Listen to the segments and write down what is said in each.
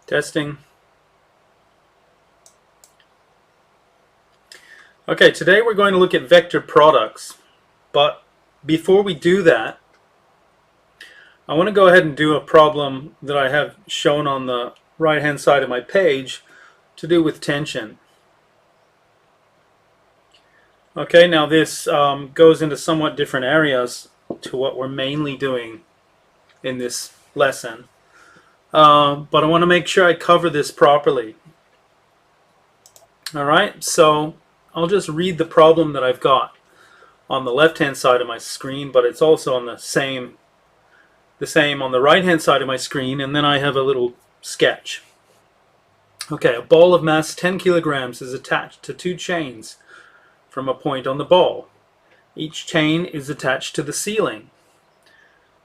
Testing. Okay, today we're going to look at vector products, but before we do that, I want to go ahead and do a problem that I have shown on the right hand side of my page to do with tension. Okay, now this goes into somewhat different areas to what we're mainly doing in this lesson, but I want to make sure I cover this properly. Alright, so I'll just read the problem that I've got on the left hand side of my screen, but it's also on the same on the right hand side of my screen, and then I have a little sketch. Okay, a ball of mass 10 kilograms is attached to two chains from a point on the ball. Each chain is attached to the ceiling.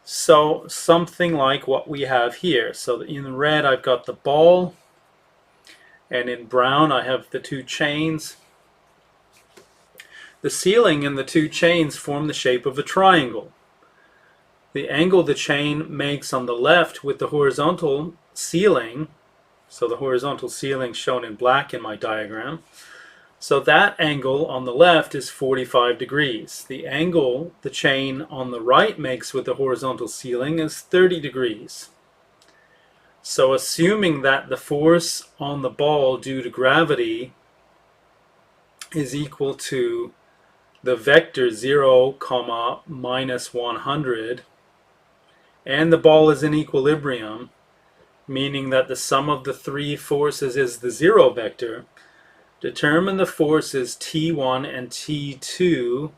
So something like what we have here. So in red I've got the ball, and in brown I have the two chains. The ceiling and the two chains form the shape of a triangle. The angle the chain makes on the left with the horizontal ceiling, so the horizontal ceiling shown in black in my diagram, so that angle on the left is 45 degrees. The angle the chain on the right makes with the horizontal ceiling is 30 degrees. So assuming that the force on the ball due to gravity is equal to the vector 0, minus 100, and the ball is in equilibrium, meaning that the sum of the three forces is the zero vector, determine the forces T1 and T2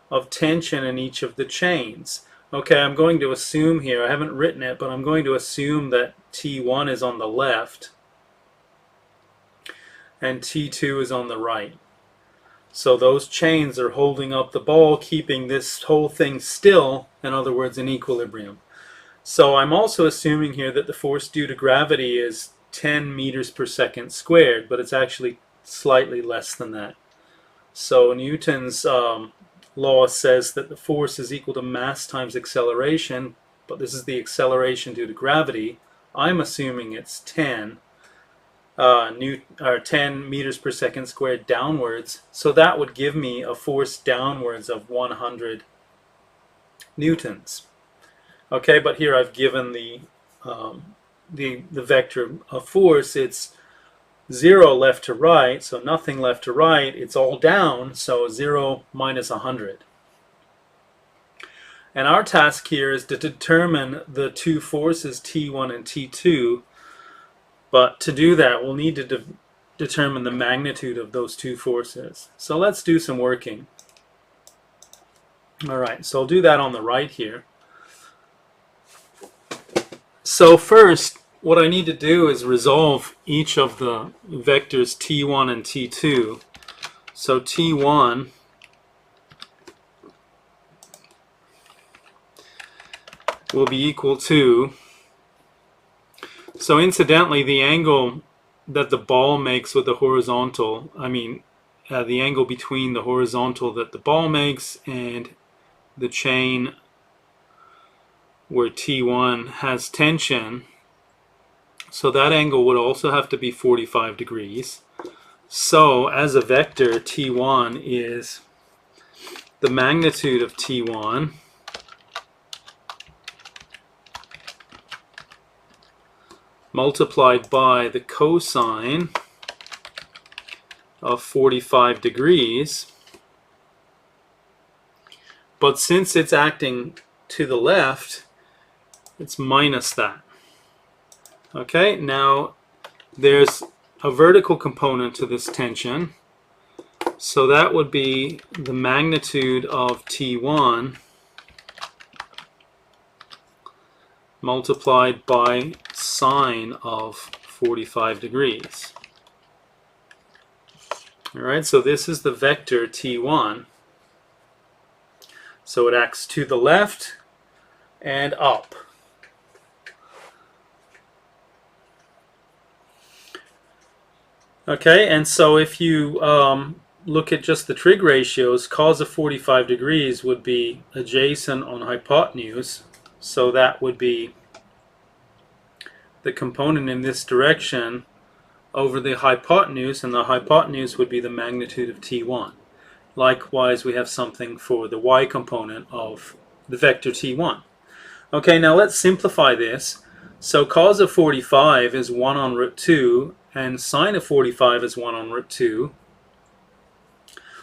of tension in each of the chains. Okay, I'm going to assume here, I haven't written it, but I'm going to assume that T1 is on the left and T2 is on the right. So those chains are holding up the ball, keeping this whole thing still, in other words, in equilibrium. So I'm also assuming here that the force due to gravity is 10 meters per second squared, but it's actually slightly less than that. So Newton's law says that the force is equal to mass times acceleration, but this is the acceleration due to gravity. I'm assuming it's 10 meters per second squared downwards, so that would give me a force downwards of 100 newtons. Okay, but here I've given the vector of force. It's 0 left to right, so nothing left to right. It's all down, so 0 minus 100. And our task here is to determine the two forces T1 and T2. But to do that, we'll need to determine the magnitude of those two forces. So let's do some working. Alright, so I'll do that on the right here. So first, what I need to do is resolve each of the vectors T1 and T2. So T1 will be equal to, so incidentally, the angle that the ball makes with the horizontal, the angle between the horizontal that the ball makes and the chain where T1 has tension, so that angle would also have to be 45 degrees. So as a vector, T1 is the magnitude of T1 multiplied by the cosine of 45 degrees. But since it's acting to the left, it's minus that. Okay, now there's a vertical component to this tension, so that would be the magnitude of T1 multiplied by sine of 45 degrees. Alright, so this is the vector T1. So it acts to the left and up. Okay, and so if you look at just the trig ratios, cos of 45 degrees would be adjacent on hypotenuse. So that would be the component in this direction over the hypotenuse, and the hypotenuse would be the magnitude of t1. Likewise, we have something for the y component of the vector t1. Okay, now let's simplify this. So cos of 45 is 1 on root 2, and sine of 45 is 1 on root 2.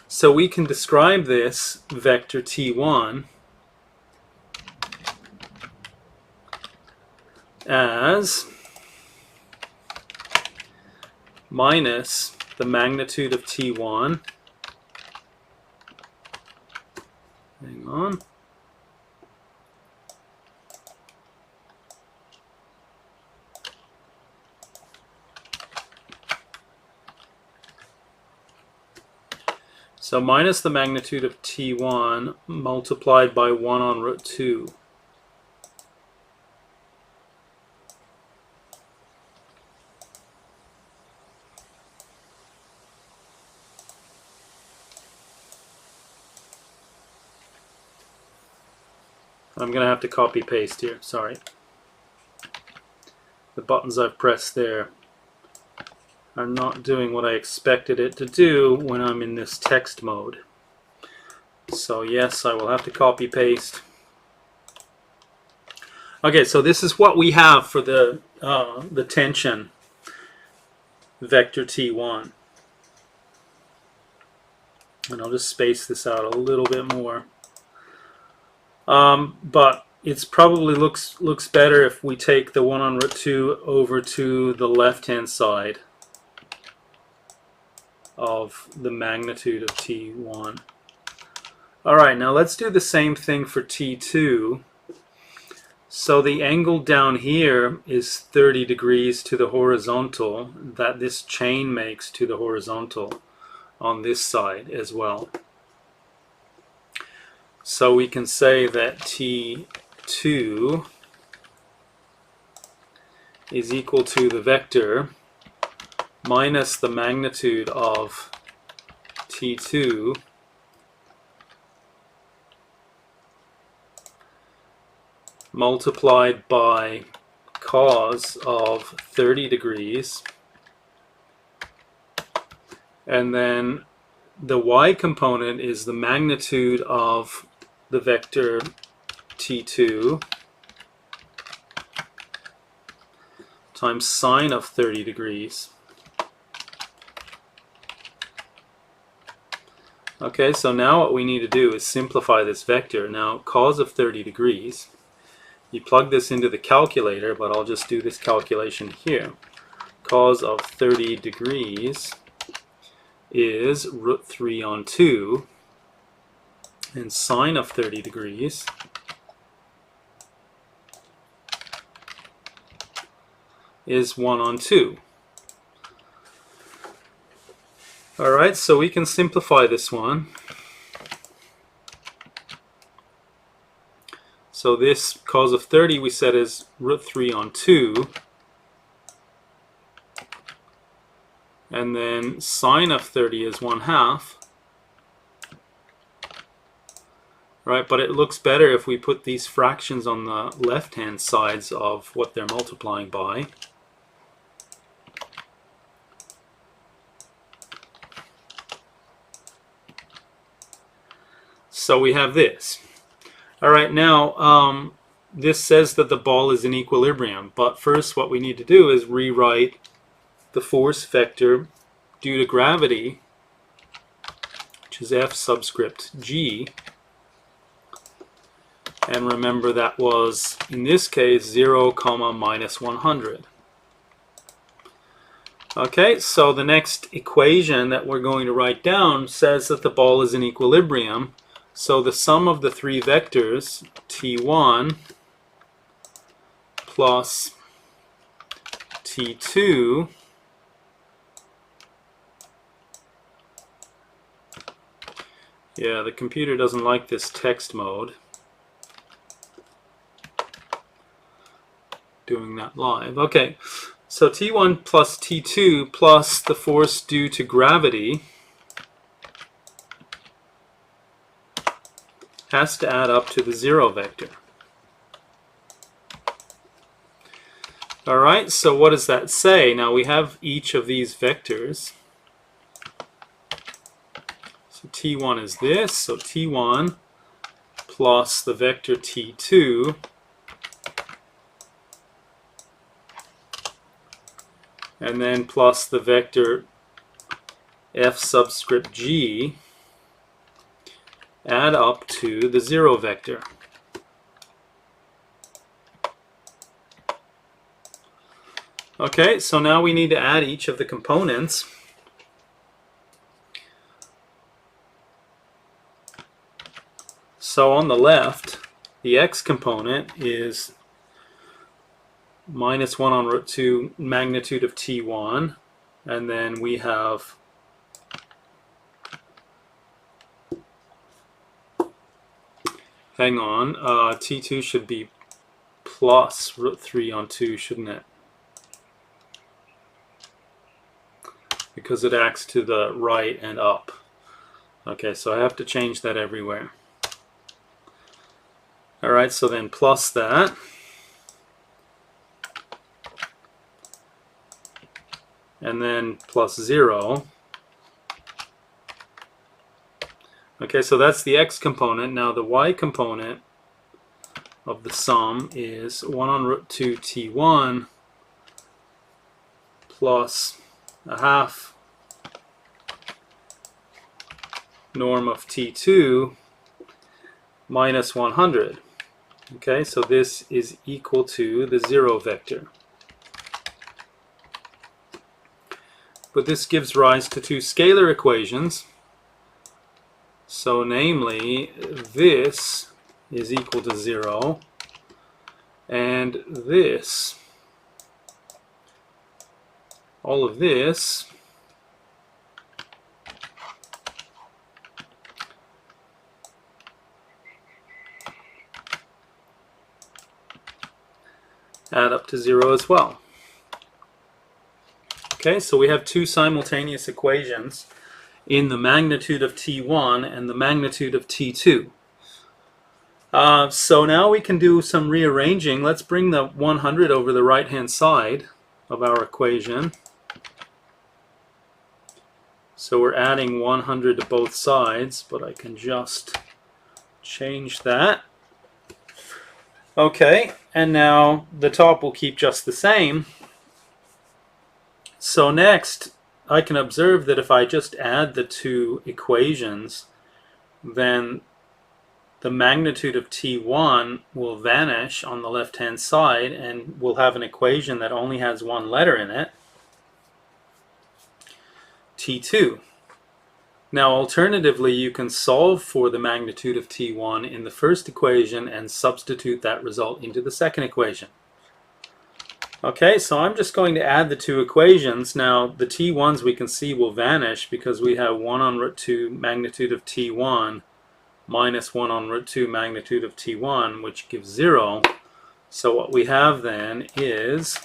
So we can describe this vector t1 as minus the magnitude of t1. Hang on. So minus the magnitude of t1 multiplied by 1 on root 2. I'm going to have to copy paste here, sorry. The buttons I've pressed there are not doing what I expected it to do when I'm in this text mode. So yes, I will have to copy paste. Okay, so this is what we have for the tension vector t1. And I'll just space this out a little bit more. But it's probably looks better if we take the 1 on root 2 over to the left-hand side of the magnitude of t1. Alright, now let's do the same thing for t2. So the angle down here is 30 degrees to the horizontal that this chain makes to the horizontal on this side as well. So we can say that t2 is equal to the vector minus the magnitude of t2 multiplied by cos of 30 degrees, and then the y component is the magnitude of the vector t2 times sine of 30 degrees. Okay, so now what we need to do is simplify this vector. Now, cos of 30 degrees, you plug this into the calculator, but I'll just do this calculation here. Cos of 30 degrees is root 3 on 2, and sine of 30 degrees is 1 on 2. Alright, so we can simplify this one. So this cos of 30 we said is root 3 on 2. And then sine of 30 is 1/2. Right, but it looks better if we put these fractions on the left-hand sides of what they're multiplying by. So we have this. Alright, now this says that the ball is in equilibrium, but first what we need to do is rewrite the force vector due to gravity, which is F subscript G. And remember that was, in this case, 0, minus 100. Okay, so the next equation that we're going to write down says that the ball is in equilibrium. So the sum of the three vectors, t1 plus t2 yeah, the computer doesn't like this text mode. Doing that live. Okay, so t1 plus t2 plus the force due to gravity has to add up to the 0 vector. Alright, so what does that say? Now we have each of these vectors. So t1 is this, so t1 plus the vector t2 and then plus the vector f subscript g add up to the 0 vector. Okay, so now we need to add each of the components. So on the left, the x component is minus 1 on root 2 magnitude of t1, and then we have t2 should be plus root 3 on 2, shouldn't it? Because it acts to the right and up. Okay, so I have to change that everywhere. Alright, so then plus that. And then plus 0. Okay, so that's the x component. Now the y component of the sum is 1 on root 2 t1 plus a half norm of t2 minus 100. Okay, so this is equal to the 0 vector. But this gives rise to two scalar equations. So namely, this is equal to 0, and this, all of this, add up to 0 as well. Okay, so we have two simultaneous equations in the magnitude of t1 and the magnitude of t2. So now we can do some rearranging. Let's bring the 100 over the right-hand side of our equation. So we're adding 100 to both sides, but I can just change that. Okay, and now the top will keep just the same. So next, I can observe that if I just add the two equations, then the magnitude of t1 will vanish on the left-hand side, and we'll have an equation that only has one letter in it, t2. Now alternatively, you can solve for the magnitude of t1 in the first equation and substitute that result into the second equation. Okay, so I'm just going to add the two equations. Now the t1s we can see will vanish because we have 1 on root 2 magnitude of t1 minus 1 on root 2 magnitude of t1, which gives 0. So what we have then is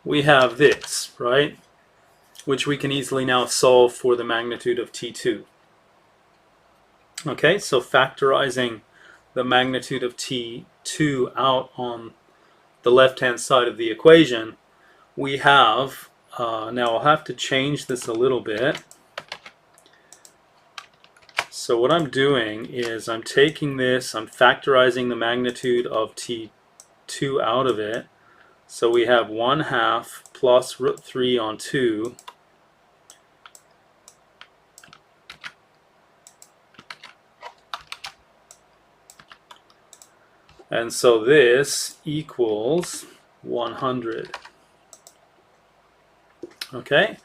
we have this, right? Which we can easily now solve for the magnitude of t2. Okay, so factorizing the magnitude of t2 out on the left-hand side of the equation, we have, now I'll have to change this a little bit. So what I'm doing is I'm taking this, I'm factorizing the magnitude of t2 out of it. So we have 1/2 plus root 3 on 2 and so this equals 100. Okay,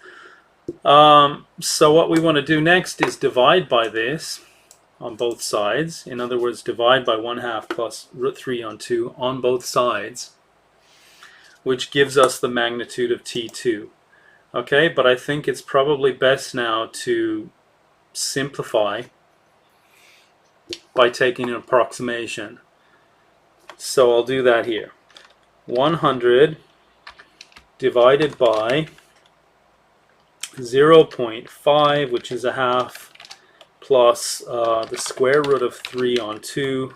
so what we want to do next is divide by this on both sides. In other words, divide by 1/2 plus root 3 on 2 on both sides, which gives us the magnitude of t2. Okay, but I think it's probably best now to simplify by taking an approximation. So I'll do that here. 100 divided by 0.5, which is 1/2, plus the square root of 3 on 2.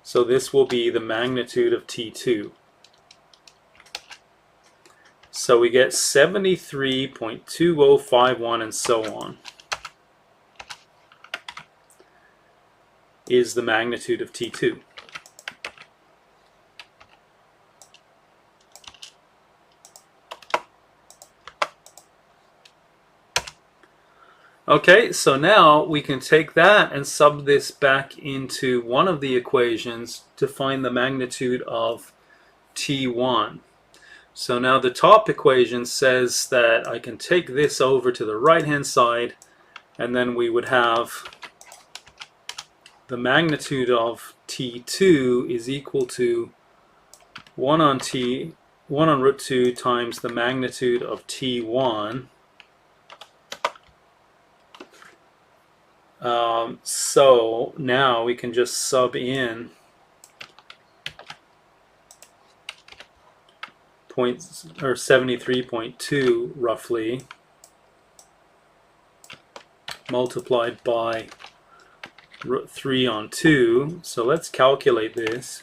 So this will be the magnitude of T2. So we get 73.2051 and so on is the magnitude of T2. Okay, so now we can take that and sub this back into one of the equations to find the magnitude of T1. So now the top equation says that I can take this over to the right-hand side, and then we would have the magnitude of T2 is equal to 1 on root 2 times the magnitude of T1. So now we can just sub in 73.2 roughly multiplied by root 3 on 2. So let's calculate this.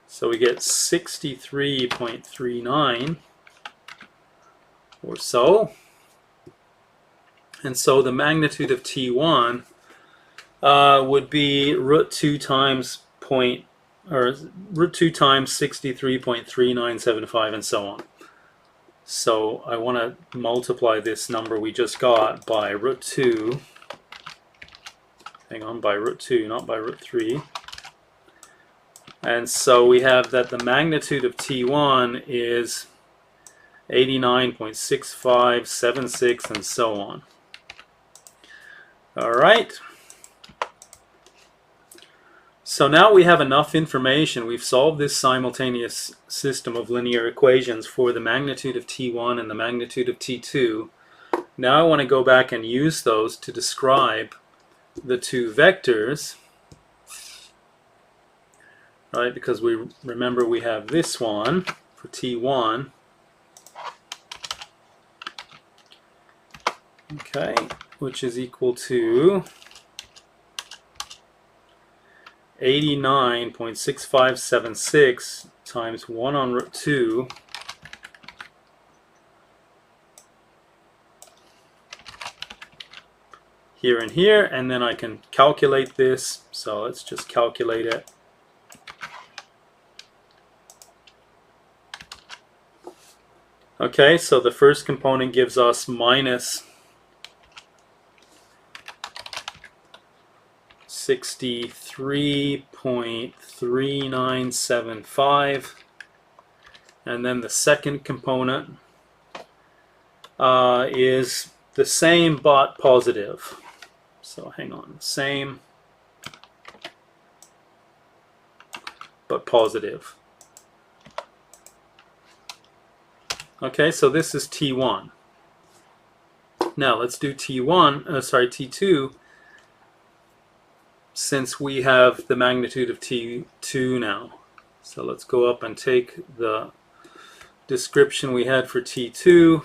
So we get 63.39 or so. And so the magnitude of T1 would be root 2 times root 2 times 63.3975 and so on. So I want to multiply this number we just got by root 2. Hang on, by root 2, not by root 3. And so we have that the magnitude of T1 is 89.6576 and so on. All right. So now we have enough information. We've solved this simultaneous system of linear equations for the magnitude of T1 and the magnitude of T2. Now I want to go back and use those to describe the two vectors. Right, because we remember we have this one for T1. Okay, which is equal to 89.6576 times 1 on root 2 here and here, and then I can calculate this. So let's just calculate it. Okay, so the first component gives us minus 63.3975, and then the second component is the same but positive. So hang on, same but positive. Okay, so this is T1. Now let's do T2, since we have the magnitude of T2 now. So let's go up and take the description we had for T2.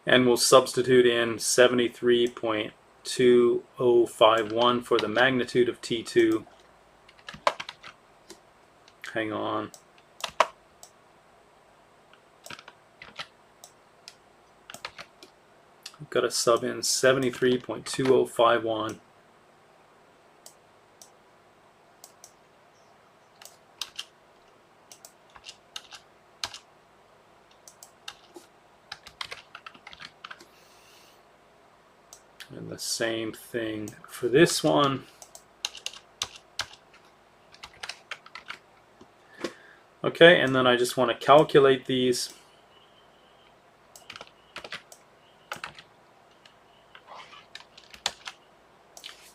And we'll substitute in 73.2051 for the magnitude of T2. Hang on. I've got to sub in 73.2051. And the same thing for this one. Okay, and then I just want to calculate these.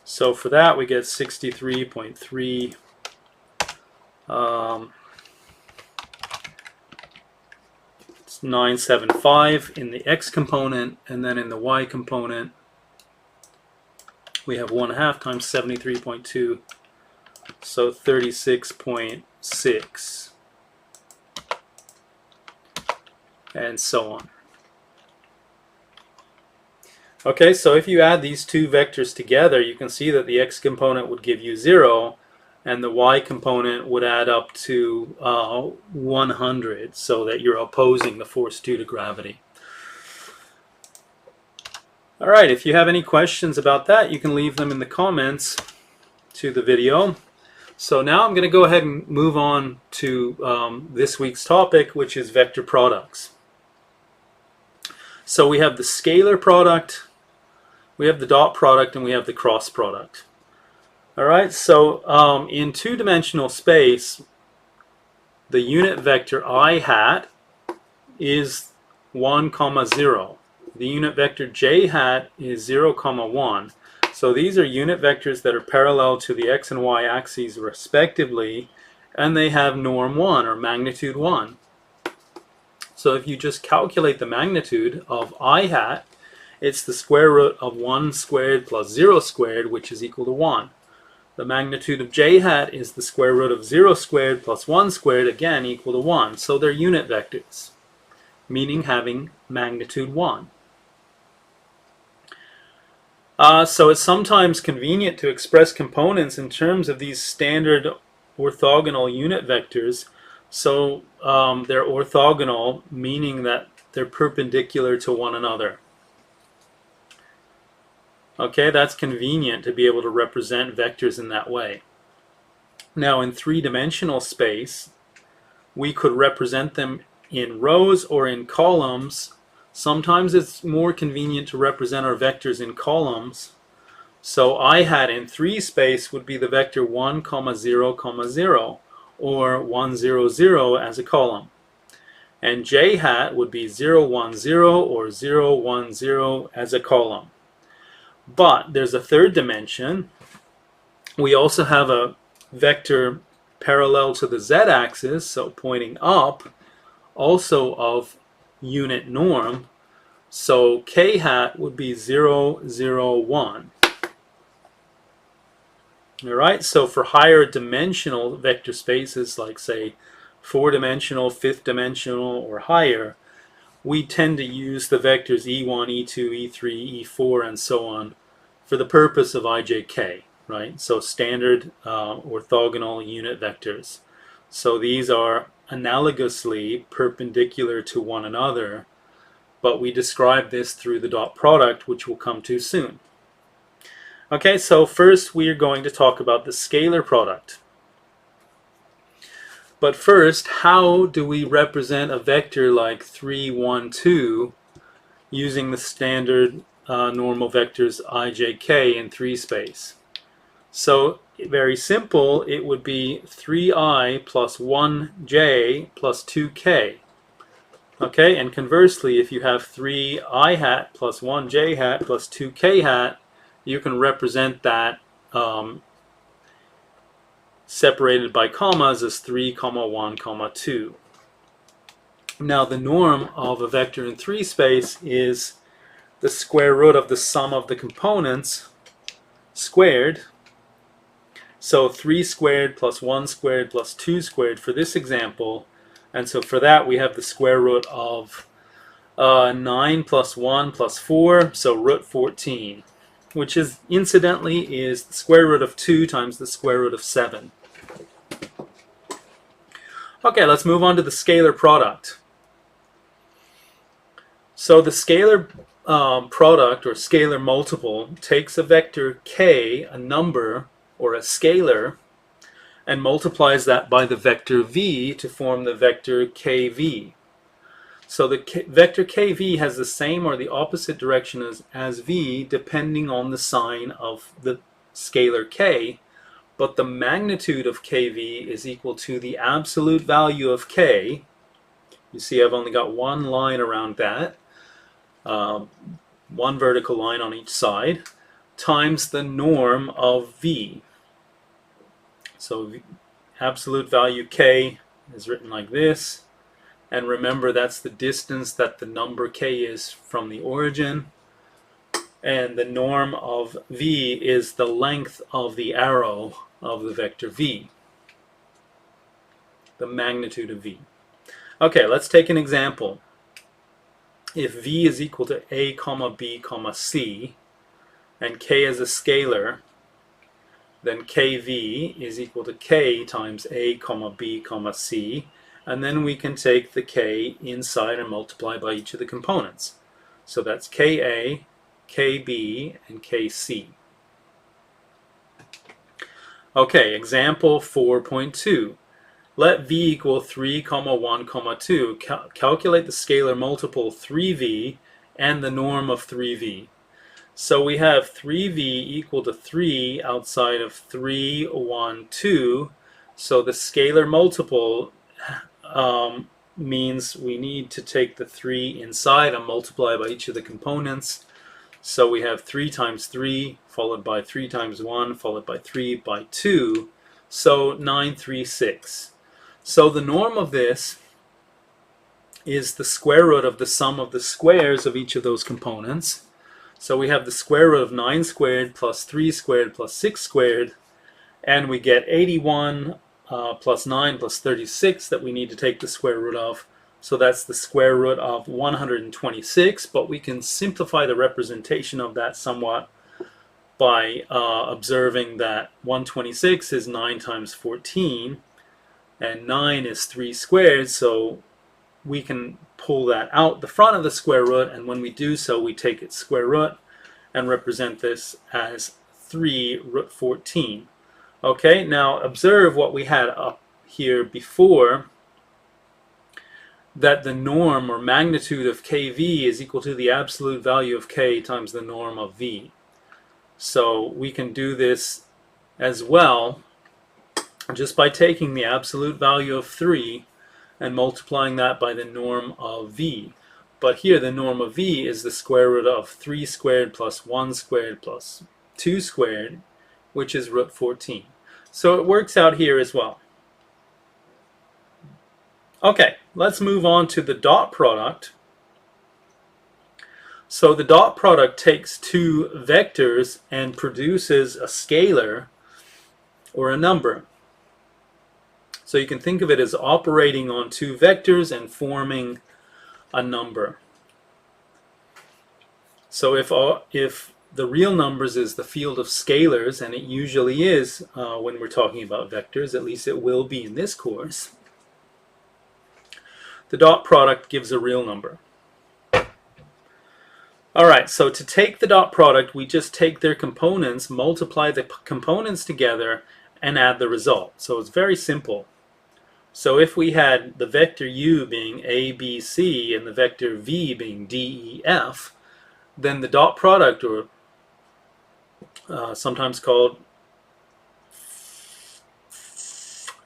So for that we get 63.3 It's 975 in the x component, and then in the y component we have 1/2 times 73.2, so 36.6, and so on. Okay, so if you add these two vectors together, you can see that the x component would give you 0, and the y component would add up to 100, so that you're opposing the force due to gravity. All right, if you have any questions about that, you can leave them in the comments to the video. So now I'm going to go ahead and move on to this week's topic, which is vector products. So we have the scalar product, we have the dot product, and we have the cross product. All right, so in two-dimensional space, the unit vector I hat is 1, 0. The unit vector j hat is 0, 1. So these are unit vectors that are parallel to the x and y axes respectively, and they have norm 1 or magnitude 1. So if you just calculate the magnitude of I hat, it's the square root of 1 squared plus 0 squared, which is equal to 1. The magnitude of j hat is the square root of 0 squared plus 1 squared, again equal to 1. So they're unit vectors, meaning having magnitude 1. So it's sometimes convenient to express components in terms of these standard orthogonal unit vectors. So they're orthogonal, meaning that they're perpendicular to one another. Okay, that's convenient to be able to represent vectors in that way. Now in three-dimensional space, we could represent them in rows or in columns. Sometimes it's more convenient to represent our vectors in columns. So I hat in 3 space would be the vector 1, 0, 0, or 1, 0, 0 as a column. And j hat would be 0, 1, 0 or 0, 1, 0 as a column. But there's a third dimension. We also have a vector parallel to the z-axis, so pointing up, also of unit norm. So k hat would be 0, 0, 1. All right, so for higher dimensional vector spaces, like say 4-dimensional, 5th dimensional, or higher, we tend to use the vectors e1, e2, e3, e4, and so on for the purpose of ijk, right? So standard orthogonal unit vectors. So these are analogously perpendicular to one another, but we describe this through the dot product, which we'll come to soon. Okay, so first we are going to talk about the scalar product. But first, how do we represent a vector like 3, 1, 2 using the standard normal vectors ijk in 3 space? So very simple, it would be 3i plus 1j plus 2k. Okay, and conversely, if you have 3i hat plus 1j hat plus 2k hat, you can represent that separated by commas as 3, 1, 2. Now the norm of a vector in 3 space is the square root of the sum of the components squared. So 3 squared plus 1 squared plus 2 squared for this example. And so for that we have the square root of 9 plus 1 plus 4, so root 14. Which is, incidentally, is the square root of 2 times the square root of 7. Okay, let's move on to the scalar product. So the scalar product, or scalar multiple, takes a vector k, a number, or a scalar, and multiplies that by the vector v to form the vector kv. So the vector kv has the same or the opposite direction as v depending on the sign of the scalar k, but the magnitude of kv is equal to the absolute value of k. You see I've only got one line around that, one vertical line on each side, times the norm of v. So absolute value k is written like this. And remember, that's the distance that the number k is from the origin. And the norm of v is the length of the arrow of the vector v, the magnitude of v. Okay, let's take an example. If v is equal to a comma b comma c, and k is a scalar, then kv is equal to k times a comma b comma c, and then we can take the k inside and multiply by each of the components. So that's ka, kb, and kc. Okay, example 4.2. Let v equal 3, 1, 2. Calculate the scalar multiple 3v and the norm of 3v. So we have 3v equal to 3 outside of 3, 1, 2. So the scalar multiple means we need to take the 3 inside and multiply by each of the components. So we have 3 times 3, followed by 3 times 1, followed by 3 by 2. So 936. So the norm of this is the square root of the sum of the squares of each of those components. So we have the square root of 9 squared plus 3 squared plus 6 squared, and we get 81 plus 9 plus 36 that we need to take the square root of. So that's the square root of 126, but we can simplify the representation of that somewhat by observing that 126 is 9 times 14, and 9 is 3 squared, so we can pull that out the front of the square root, and when we do so, we take its square root and represent this as 3 root 14. Okay, now observe what we had up here before, that the norm or magnitude of kv is equal to the absolute value of k times the norm of v. So we can do this as well just by taking the absolute value of 3 and multiplying that by the norm of v. But here the norm of v is the square root of 3 squared plus 1 squared plus 2 squared, which is root 14. So it works out here as well. Okay, let's move on to the dot product. So the dot product takes two vectors and produces a scalar or a number. So you can think of it as operating on two vectors and forming a number. So if the real numbers is the field of scalars, and it usually is when we're talking about vectors, at least it will be in this course, the dot product gives a real number. Alright, so to take the dot product, we just take their components, multiply the components together, and add the result. So it's very simple. So if we had the vector u being a, b, c, and the vector v being d, e, f, then the dot product, or sometimes called,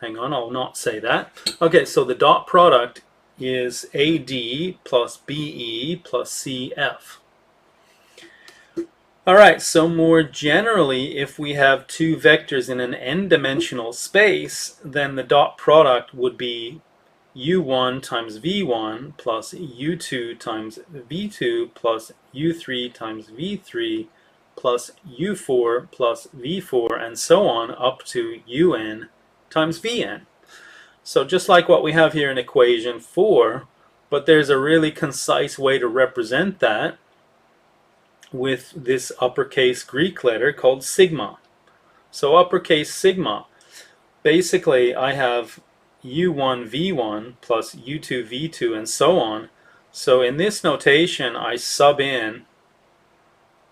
hang on, I'll not say that. Okay, so the dot product is AD plus BE plus CF. Alright, so more generally, if we have two vectors in an n-dimensional space, then the dot product would be u1 times v1 plus u2 times v2 plus u3 times v3 plus u4 plus v4, and so on up to un times vn. So just like what we have here in equation 4, but there's a really concise way to represent that with this uppercase Greek letter called sigma. So uppercase sigma, basically I have u1 v1 plus u2 v2 and so on. So in this notation I sub in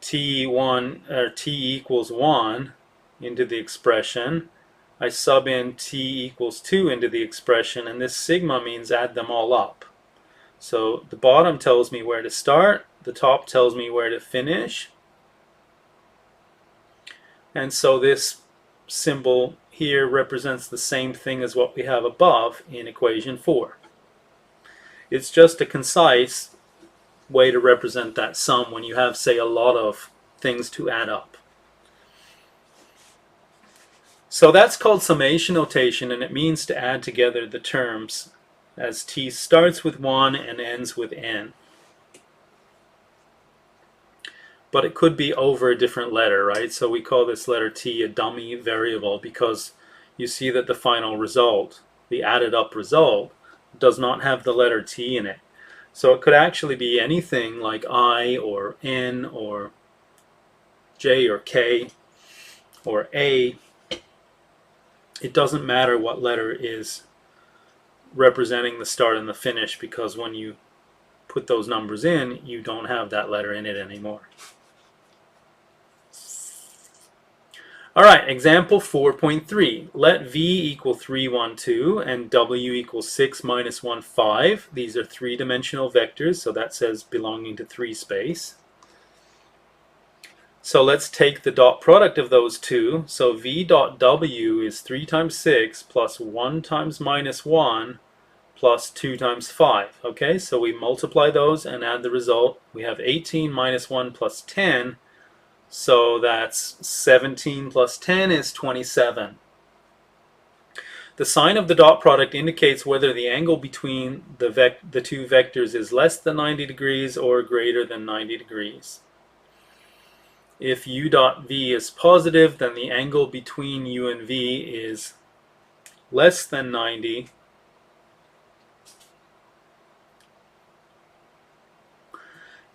t1 or t equals 1 into the expression. I sub in t equals 2 into the expression, and this sigma means add them all up. So the bottom tells me where to start, the top tells me where to finish, and so this symbol here represents the same thing as what we have above in equation 4. It's just a concise way to represent that sum when you have, say, a lot of things to add up. So that's called summation notation, and it means to add together the terms as t starts with 1 and ends with n. But it could be over a different letter, right? So we call this letter t a dummy variable because you see that the final result, the added up result, does not have the letter t in it. So it could actually be anything like I or n or j or k or a. It doesn't matter what letter is representing the start and the finish, because when you put those numbers in, you don't have that letter in it anymore. Alright, example 4.3. Let v equal 3, 1, 2 and w equals 6, minus 1, 5. These are three-dimensional vectors, so that says belonging to 3 space. So let's take the dot product of those two. So v dot w is 3 times 6 plus 1 times minus 1 plus 2 times 5. Okay, so we multiply those and add the result. We have 18 minus 1 plus 10. So that's 17 plus 10 is 27. The sign of the dot product indicates whether the angle between the two vectors is less than 90 degrees or greater than 90 degrees. If u dot v is positive, then the angle between u and v is less than 90.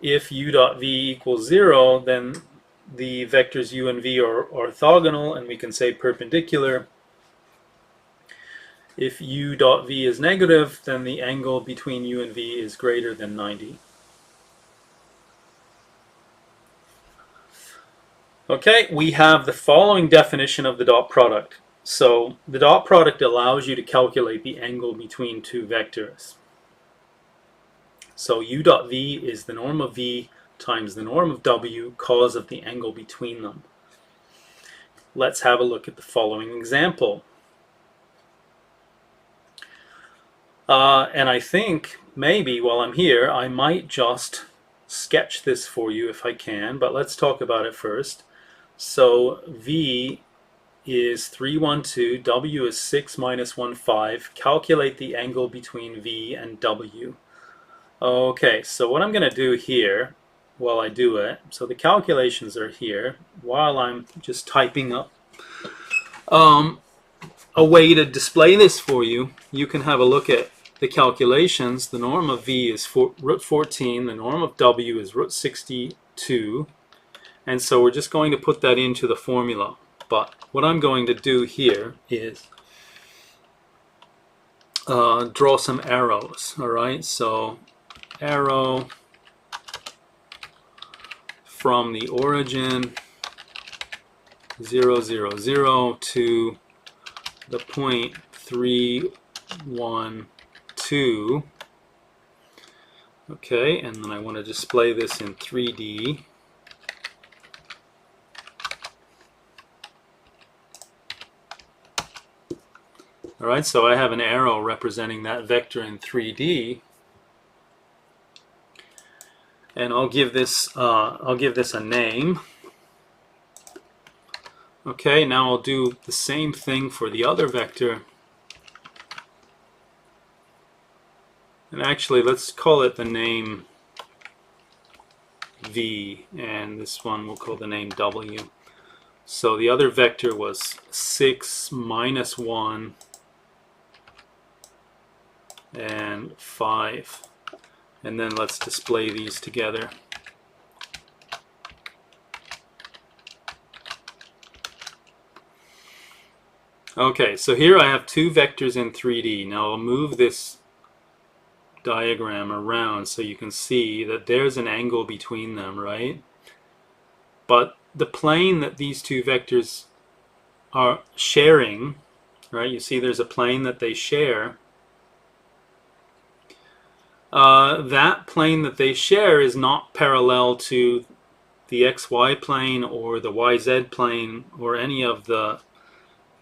If u dot v equals 0, then the vectors u and v are orthogonal, and we can say perpendicular. If u dot v is negative, then the angle between u and v is greater than 90. Okay, we have the following definition of the dot product. So the dot product allows you to calculate the angle between two vectors. So u dot v is the norm of v times the norm of w, cos of the angle between them. Let's have a look at the following example. And I think maybe while I'm here, I might just sketch this for you if I can, but let's talk about it first. So v is 3, 1, 2, w is 6, minus 1, 5. Calculate the angle between v and w. Okay, so what I'm going to do here while I do it, so the calculations are here, while I'm just typing up a way to display this for you, you can have a look at the calculations. The norm of v is root 14, the norm of w is root 62, and so we're just going to put that into the formula. But what I'm going to do here is draw some arrows. Alright, so arrow from the origin 0, 0, 0 to the point 3, 1, 2. Okay, and then I want to display this in 3D. Alright, so I have an arrow representing that vector in 3D. And I'll give this a name. Okay, now I'll do the same thing for the other vector. And actually, let's call it the name v, and this one we'll call the name w. So the other vector was 6, minus 1, and 5. And then let's display these together. Okay, so here I have two vectors in 3D. Now I'll move this diagram around so you can see that there's an angle between them, right? But the plane that these two vectors are sharing, right? You see there's a plane that they share. That plane that they share is not parallel to the XY plane or the YZ plane or any of the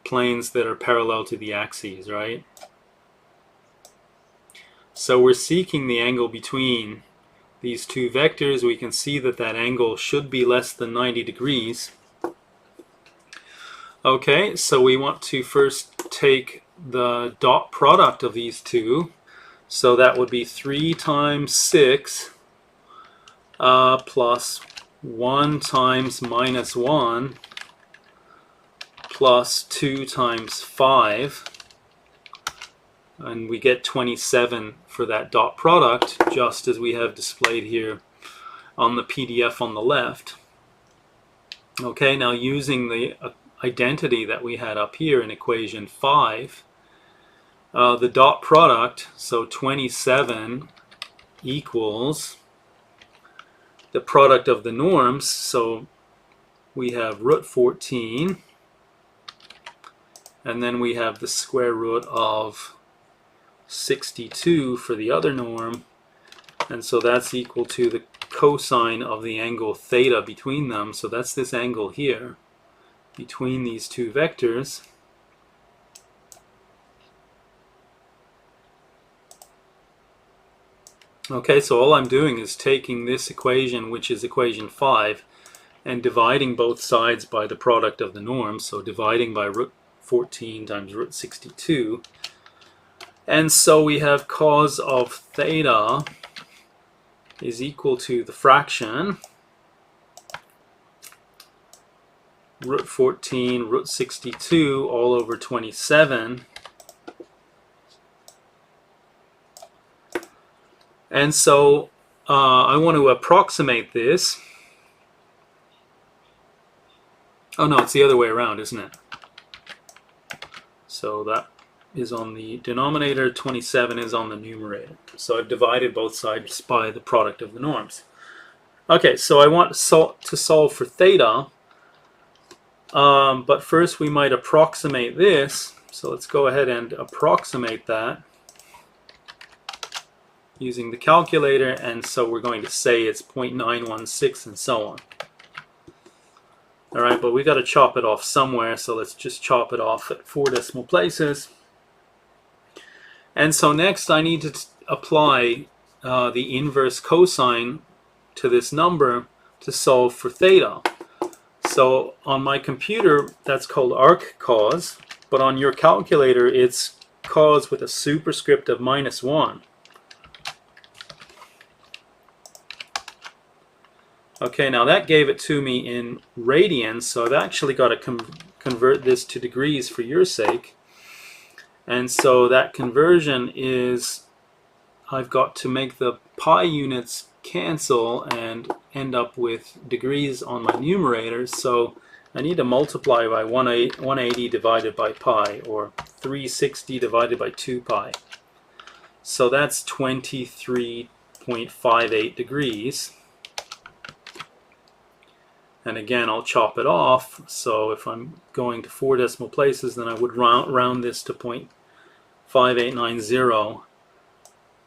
planes that are parallel to the axes, right? So we're seeking the angle between these two vectors. We can see that that angle should be less than 90 degrees. Okay, so we want to first take the dot product of these two. So that would be 3 times 6 plus 1 times minus 1 plus 2 times 5. And we get 27 for that dot product, just as we have displayed here on the PDF on the left. Okay, now using the identity that we had up here in equation 5, the dot product, so 27 equals the product of the norms, so we have root 14, and then we have the square root of 62 for the other norm, and so that's equal to the cosine of the angle theta between them. So that's this angle here between these two vectors. Okay, so all I'm doing is taking this equation, which is equation 5, and dividing both sides by the product of the norms, so dividing by root 14 times root 62. And so we have cos of theta is equal to the fraction root 14 root 62 all over 27. And so I want to approximate this. Oh no, it's the other way around, isn't it? So that is on the denominator, 27 is on the numerator. So I've divided both sides by the product of the norms. Okay, so I want to solve for theta, but first we might approximate this. So let's go ahead and approximate that using the calculator, and so we're going to say it's 0.916 and so on. Alright, but we got to chop it off somewhere, so let's just chop it off at 4 decimal places. And so next I need to apply the inverse cosine to this number to solve for theta. So on my computer that's called arccos, but on your calculator it's cos with a superscript of -1. Okay, now that gave it to me in radians, so I've actually got to convert this to degrees for your sake. And so that conversion is, I've got to make the pi units cancel and end up with degrees on my numerator. So I need to multiply by 180 divided by pi, or 360 divided by 2 pi. So that's 23.58 degrees. And again, I'll chop it off. So if I'm going to 4 decimal places, then I would round this to 0.5890.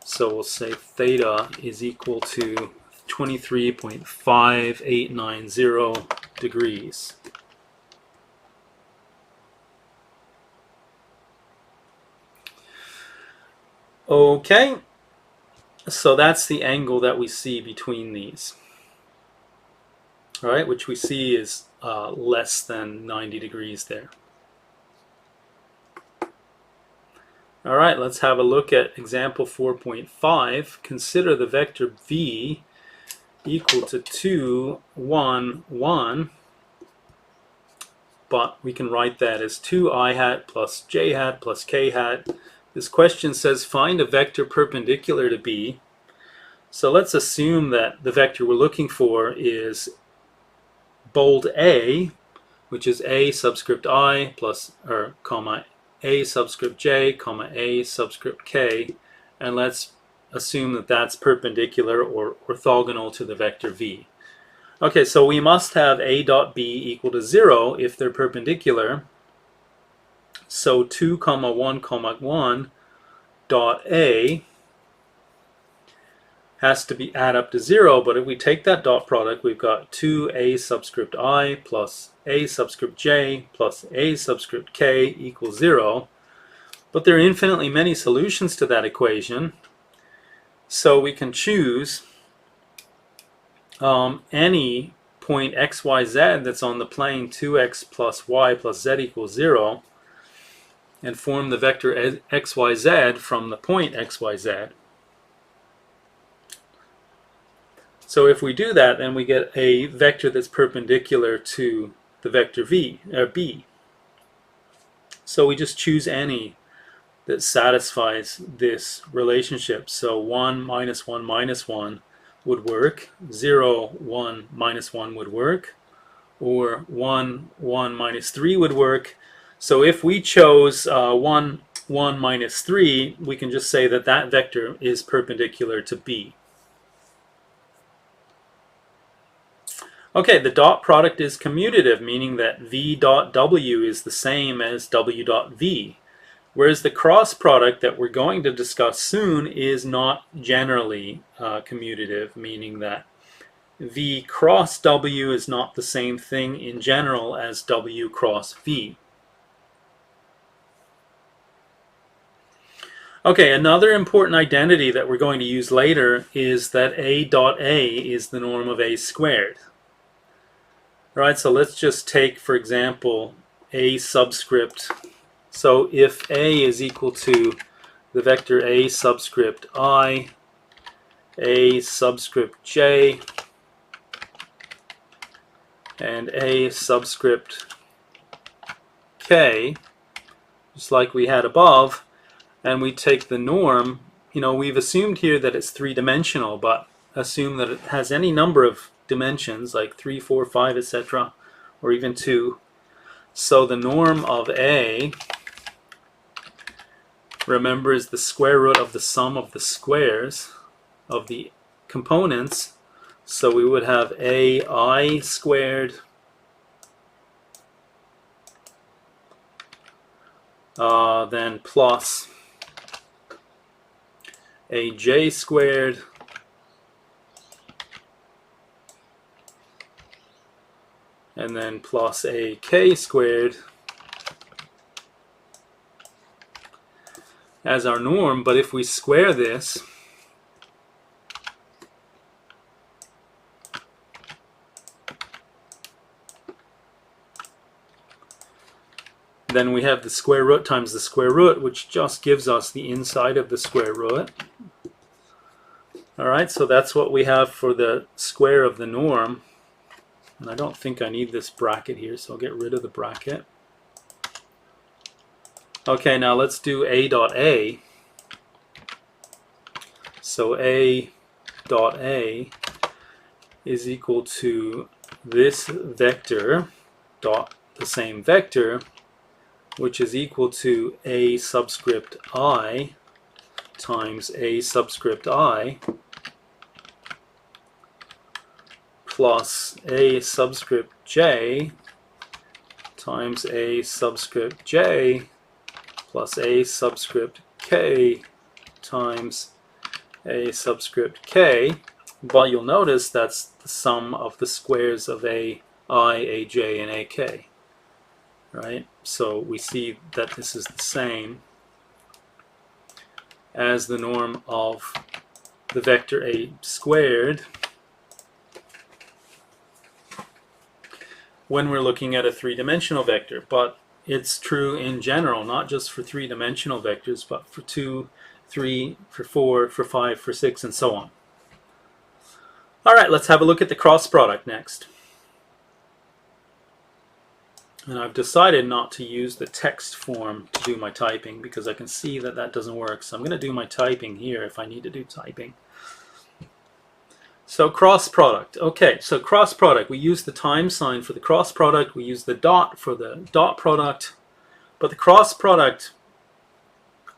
So we'll say theta is equal to 23.5890 degrees. Okay, so that's the angle that we see between these. All right, which we see is less than 90 degrees there. All right, let's have a look at example 4.5. Consider the vector v equal to 2, 1, 1, but we can write that as 2i hat plus j hat plus k hat. This question says find a vector perpendicular to b. So let's assume that the vector we're looking for is bold A, which is A subscript I plus, or comma, A subscript J, comma, A subscript K, and let's assume that that's perpendicular or orthogonal to the vector V. Okay, so we must have A dot B equal to 0 if they're perpendicular. So 2, 1, 1 dot A has to be add up to 0, but if we take that dot product, we've got 2a subscript I plus a subscript j plus a subscript k equals 0. But there are infinitely many solutions to that equation, so we can choose any point xyz that's on the plane 2x plus y plus z equals 0 and form the vector xyz from the point xyz. So if we do that, then we get a vector that's perpendicular to the vector b. So we just choose any that satisfies this relationship. So 1 minus 1 minus 1 would work, 0, 1 minus 1 would work, or 1, 1 minus 3 would work. So if we chose 1, 1 minus 3, we can just say that that vector is perpendicular to b. Okay, the dot product is commutative, meaning that v dot w is the same as w dot v. Whereas the cross product that we're going to discuss soon is not generally commutative, meaning that v cross w is not the same thing in general as w cross v. Okay, another important identity that we're going to use later is that a dot a is the norm of a squared. All right, so let's just take, for example, a subscript. So if a is equal to the vector a subscript I, a subscript j, and a subscript k, just like we had above, and we take the norm, we've assumed here that it's three-dimensional, but assume that it has any number of dimensions, like 3, 4, 5, etc., or even 2. So the norm of a, remember, is the square root of the sum of the squares of the components. So we would have ai squared then plus aj squared and then plus a k squared as our norm. But if we square this, then we have the square root times the square root, which just gives us the inside of the square root. Alright, so that's what we have for the square of the norm. And I don't think I need this bracket here, so I'll get rid of the bracket. Okay, now let's do a dot a. So a dot a is equal to this vector dot the same vector, which is equal to a subscript I times a subscript I plus a subscript j times a subscript j plus a subscript k times a subscript k. But you'll notice that's the sum of the squares of a I, a j, and a k. Right? So we see that this is the same as the norm of the vector a squared when we're looking at a three-dimensional vector. But it's true in general, not just for three-dimensional vectors, but for 2, 3, for 4, for 5, for 6, and so on. All right, let's have a look at the cross product next. And I've decided not to use the text form to do my typing because I can see that that doesn't work. So I'm going to do my typing here if I need to do typing. So cross product. Okay, so cross product. We use the times sign for the cross product. We use the dot for the dot product. But the cross product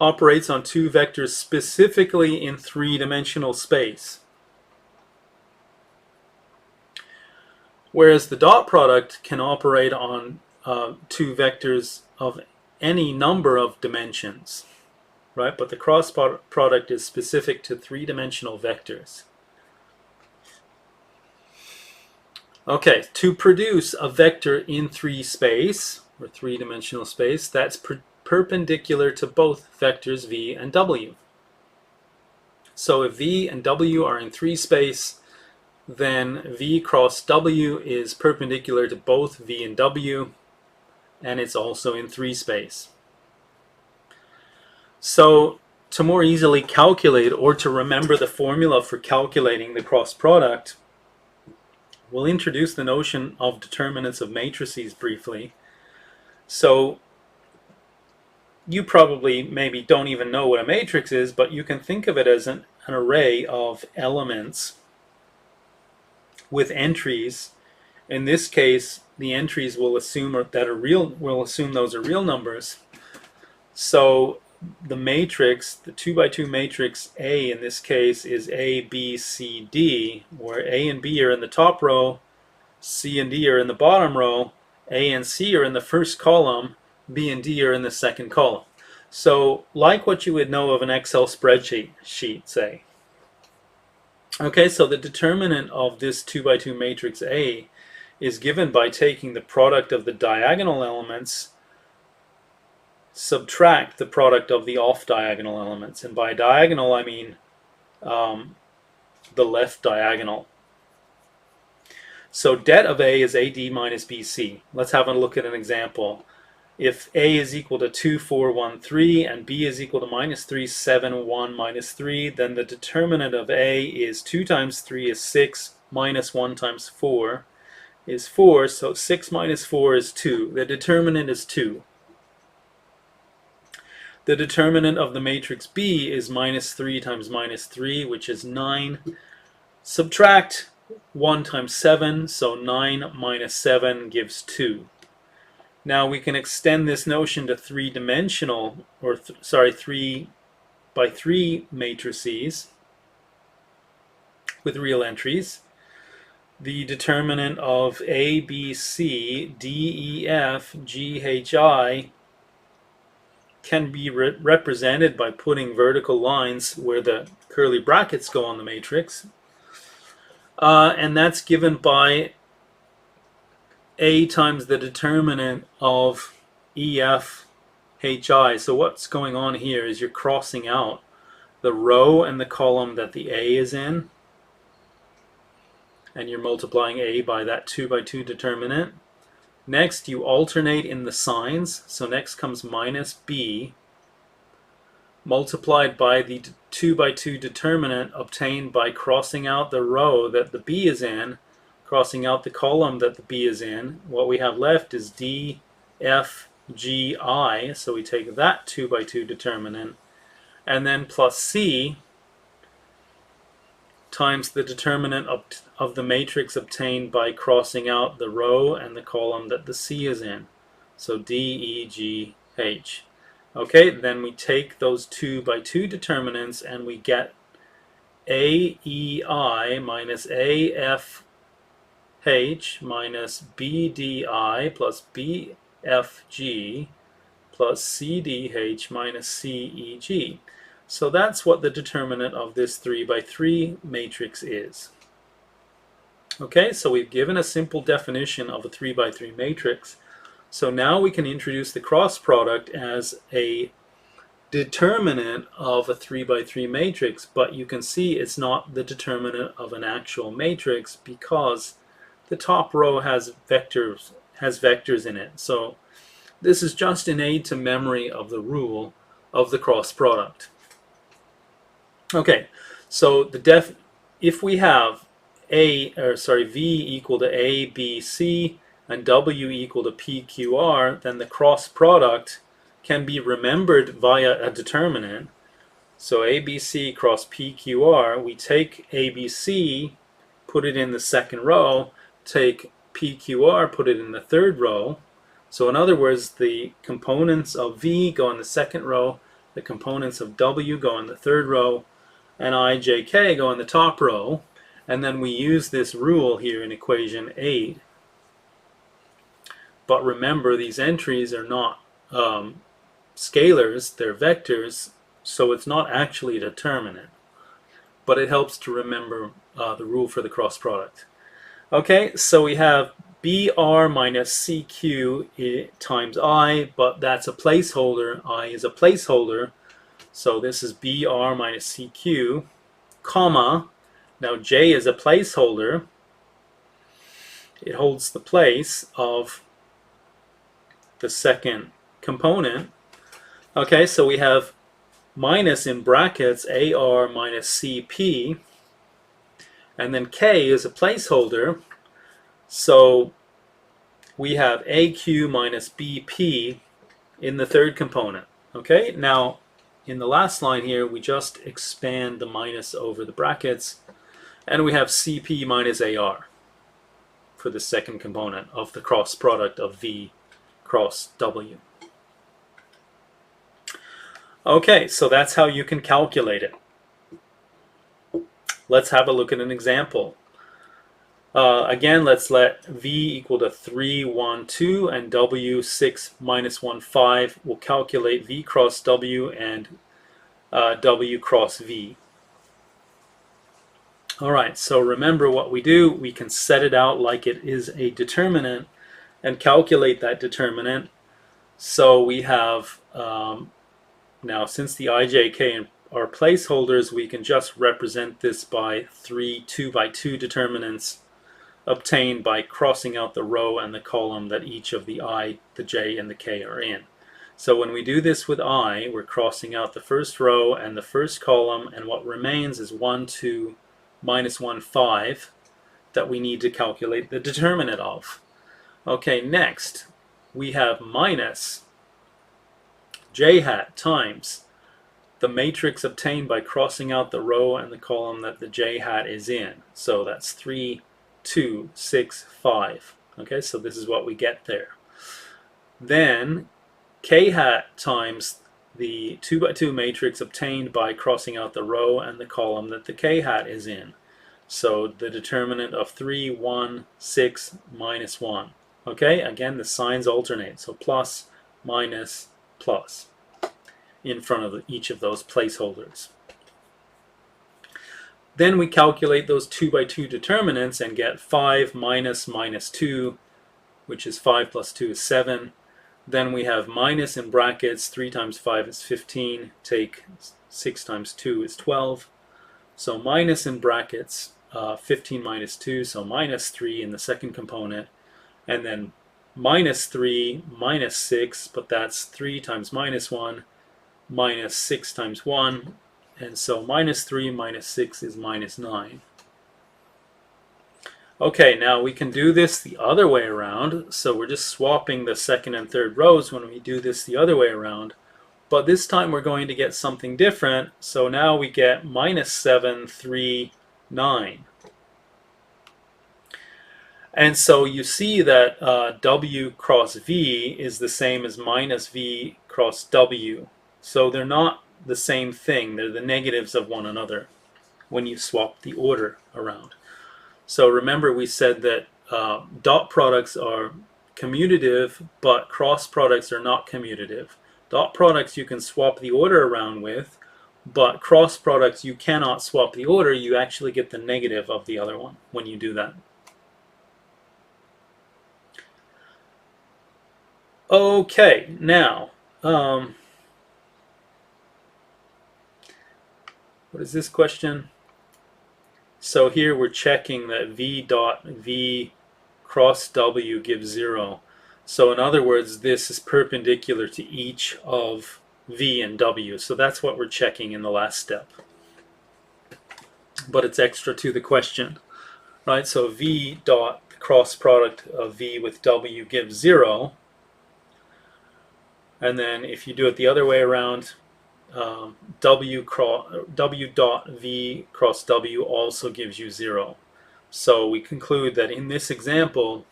operates on two vectors specifically in three-dimensional space. Whereas the dot product can operate on two vectors of any number of dimensions, right? But the cross product is specific to three-dimensional vectors. Okay, to produce a vector in 3 space, or three-dimensional space, that's perpendicular to both vectors v and w. So if v and w are in 3 space, then V cross W is perpendicular to both V and W, and it's also in 3 space. So to more easily calculate, or to remember the formula for calculating the cross product, we'll introduce the notion of determinants of matrices briefly. So you probably maybe don't even know what a matrix is, but you can think of it as an array of elements with entries. In this case, the entries will assume those are real numbers. So the matrix, the 2 by 2 matrix A in this case, is A, B, C, D, where A and B are in the top row, C and D are in the bottom row, A and C are in the first column, B and D are in the second column. So like what you would know of an Excel spreadsheet, say. Okay, so the determinant of this 2 by 2 matrix A is given by taking the product of the diagonal elements, subtract the product of the off-diagonal elements. And by diagonal, I mean the left diagonal. So det of A is AD minus BC. Let's have a look at an example. If A is equal to 2, 4, 1, 3, and B is equal to minus 3, 7, 1, minus 3, then the determinant of A is 2 times 3 is 6, minus 1 times 4 is 4, so 6 minus 4 is 2. The determinant is 2. The determinant of the matrix B is minus 3 times minus 3, which is 9. Subtract 1 times 7, so 9 minus 7 gives 2. Now we can extend this notion to 3-dimensional, or 3 by 3 matrices with real entries. The determinant of A, B, C, D, E, F, G, H, I can be represented by putting vertical lines where the curly brackets go on the matrix. And that's given by A times the determinant of E, F, H, I. So what's going on here is you're crossing out the row and the column that the A is in, and you're multiplying A by that 2 by 2 determinant. Next, you alternate in the signs. So next comes minus B multiplied by the 2 by 2 determinant obtained by crossing out the row that the B is in, crossing out the column that the B is in. What we have left is D, F, G, I. So we take that 2 by 2 determinant, and then plus C times the determinant of the matrix obtained by crossing out the row and the column that the C is in. So D, E, G, H. Okay, then we take those 2 by 2 determinants and we get A, E, I minus A, F, H minus B, D, I plus B, F, G plus C, D, H minus C, E, G. So that's what the determinant of this 3 by 3 matrix is. Okay, so we've given a simple definition of a 3 by 3 matrix. So now we can introduce the cross product as a determinant of a 3 by 3 matrix, but you can see it's not the determinant of an actual matrix because the top row has vectors in it. So this is just an aid to memory of the rule of the cross product. Okay, so if we have V equal to A, B, C, and W equal to P, Q, R, then the cross product can be remembered via a determinant. So ABC cross PQR, we take ABC, put it in the second row, take PQR, put it in the third row. So in other words, the components of V go in the second row, the components of W go in the third row, and I, J, K go in the top row. And then we use this rule here in equation 8. But remember, these entries are not scalars, they're vectors, so it's not actually a determinant. But it helps to remember the rule for the cross product. Okay, so we have BR minus CQ times I, but that's a placeholder. I is a placeholder. So this is BR minus CQ, comma, Now J is a placeholder. It holds the place of the second component. Okay, so we have minus in brackets AR minus CP, and then K is a placeholder, so we have AQ minus BP in the third component. Okay, now in the last line here we just expand the minus over the brackets, and we have CP minus AR for the second component of the cross product of V cross W. Okay, so that's how you can calculate it. Let's have a look at an example. Again, let's let V equal to 3, 1, 2, and W 6, minus 1, 5. We'll calculate V cross W and W cross V. Alright, so remember what we do. We can set it out like it is a determinant and calculate that determinant. So we have, now since the I, J, K are placeholders, we can just represent this by 3 2x2 determinants obtained by crossing out the row and the column that each of the I, the J, and the K are in. So when we do this with I, we're crossing out the first row and the first column, and what remains is 1, 2, minus 1, 5 that we need to calculate the determinant of. Okay, next we have minus J hat times the matrix obtained by crossing out the row and the column that the J hat is in. So that's 3, 2, 6, 5. Okay, so this is what we get there. Then K hat times the 2x2 matrix obtained by crossing out the row and the column that the K hat is in. So the determinant of 3, 1, 6, minus 1. Okay, again the signs alternate, so plus, minus, plus in front of each of those placeholders. Then we calculate those 2x2 determinants and get 5 minus minus 2, which is 5 plus 2 is 7. Then we have minus in brackets, 3 times 5 is 15, take 6 times 2 is 12. So minus in brackets, 15 minus 2, so minus 3 in the second component. And then minus 3 minus 6, but that's 3 times minus 1, minus 6 times 1. And so minus 3 minus 6 is minus 9. Okay, now we can do this the other way around. So we're just swapping the second and third rows when we do this the other way around. But this time we're going to get something different. So now we get minus 7, 3, 9. And so you see that W cross V is the same as minus V cross W. So they're not the same thing. They're the negatives of one another when you swap the order around. So remember we said that dot products are commutative, but cross products are not commutative. Dot products you can swap the order around with, but cross products you cannot swap the order. You actually get the negative of the other one when you do that. Okay, now what is this question? So here we're checking that V dot V cross W gives 0. So in other words, this is perpendicular to each of V and W. So that's what we're checking in the last step. But it's extra to the question, right? So V dot cross product of V with W gives 0. And then if you do it the other way around, W dot V cross W also gives you 0. So we conclude that in this example,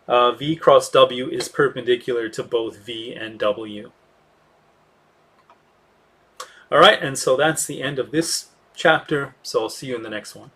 V cross W is perpendicular to both V and W. Alright, and so that's the end of this chapter, so I'll see you in the next one.